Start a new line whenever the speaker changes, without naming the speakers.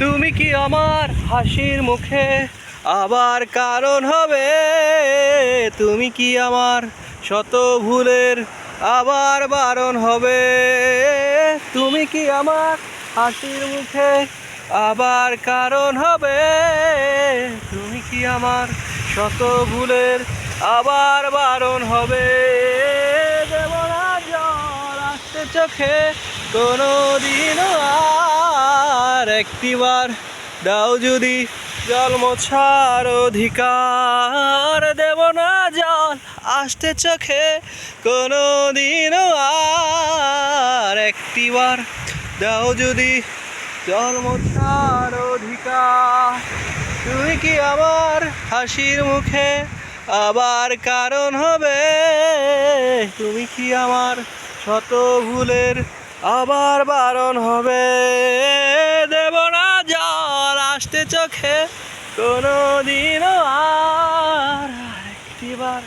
তুমি কি আমার হাসির মুখে আবার কারণ হবে? তুমি কি আমার শত ভুলের আবার বারণ হবে? তুমি কি আমার হাসির মুখে আবার কারণ হবে? তুমি কি আমার শত ভুলের আবার বারণ হবে? দেব না জল আসতে চোখে কোনো দিনও আর, একটিবার দাও যদি জল মোছার অধিকার। দেব না জল আসতে চোখে কোনো দিনও আর, একটিবার দাও যদি জল মোছার অধিকার। তুমি কি আমার হাসির মুখে আবার কারণ হবে? তুমি কি আমার শত ভুলের আবার বারণ হবে? দেব না জল আসতে চোখে কোনো দিনও আর, একটিবার